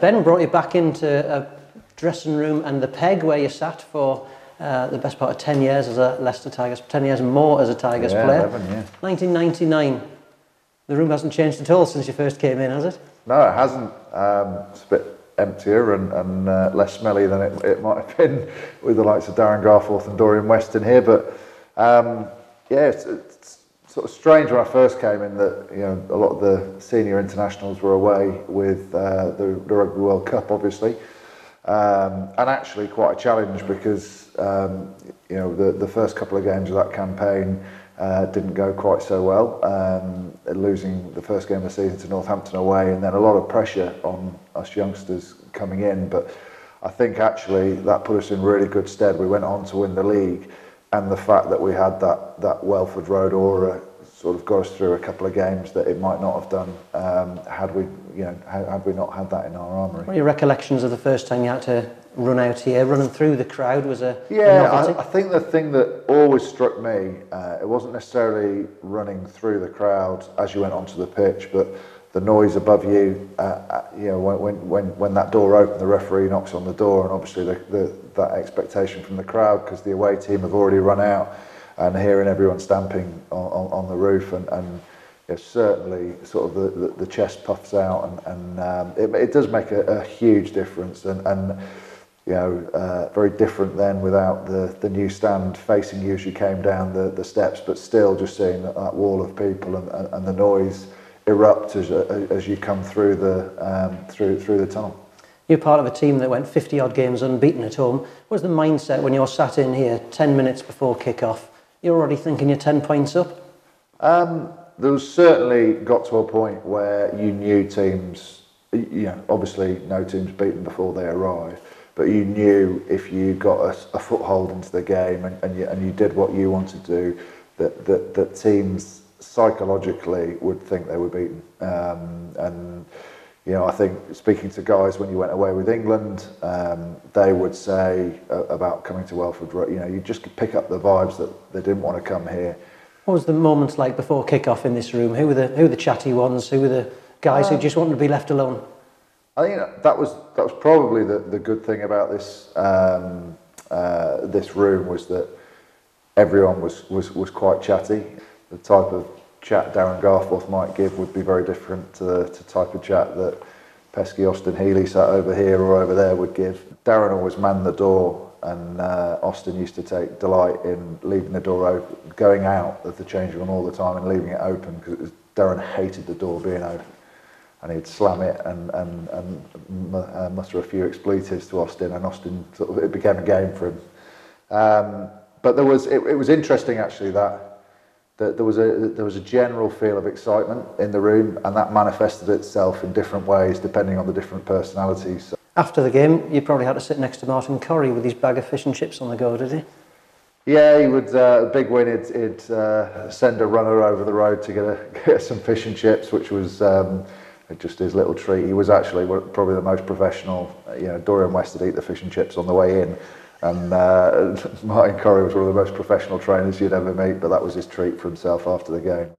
Ben brought you back into a dressing room and the peg where you sat for the best part of 10 years as a Leicester Tigers, 10 years and more as a Tigers player. 11, yeah. 1999. The room hasn't changed at all since you first came in, has it? No, it hasn't. It's a bit emptier and less smelly than it might have been with the likes of Darren Garforth and Dorian West in here. But yeah, it's sort of strange when I first came in that a lot of the senior internationals were away with the Rugby World Cup, obviously, and actually quite a challenge because the first couple of games of that campaign didn't go quite so well, losing the first game of the season to Northampton away, and then a lot of pressure on us youngsters coming in. But I think actually that put us in really good stead. We went on to win the league, and the fact that we had that Welford Road aura sort of got us through a couple of games that it might not have done had we not had that in our armoury. What are your recollections of the first time you had to run out here? Running through the crowd was a novelty? I think the thing that always struck me, it wasn't necessarily running through the crowd as you went onto the pitch, but the noise above you. When that door opened, the referee knocks on the door, and obviously that expectation from the crowd because the away team have already run out, and hearing everyone stamping on the roof, and certainly sort of the chest puffs out, and it does make a huge difference, and very different then without the new stand facing you as you came down the steps, but still just seeing that wall of people and the noise erupt as you come through the tunnel. You're part of a team that went 50 odd games unbeaten at home. What was the mindset when you're sat in here 10 minutes before kick-off? You're already thinking you're 10 points up? There was certainly got to a point where you knew teams, obviously no teams beaten before they arrived, but you knew if you got a foothold into the game and you did what you wanted to do, that teams psychologically would think they were beaten. I think speaking to guys when you went away with England, they would say about coming to Welford Road, you just could pick up the vibes that they didn't want to come here. What was the moments like before kick-off in this room? Who were the chatty ones? Who were the guys who just wanted to be left alone? I think that was probably the good thing about this this room was that everyone was quite chatty. The type of chat Darren Garforth might give would be very different to the type of chat that pesky Austin Healy sat over here or over there would give. Darren always manned the door, and Austin used to take delight in leaving the door open, going out of the changing room all the time and leaving it open, because Darren hated the door being open, and he'd slam it and mutter a few expletives to Austin, and Austin it became a game for him. But it was interesting actually that there was a general feel of excitement in the room, and that manifested itself in different ways depending on the different personalities. After the game, you probably had to sit next to Martin Corrie with his bag of fish and chips on the go, did he? Yeah, he would. Big win. He'd send a runner over the road to get some fish and chips, which was just his little treat. He was actually probably the most professional. Dorian West would eat the fish and chips on the way in, and Martin Corrie was one of the most professional trainers you'd ever meet. But that was his treat for himself after the game.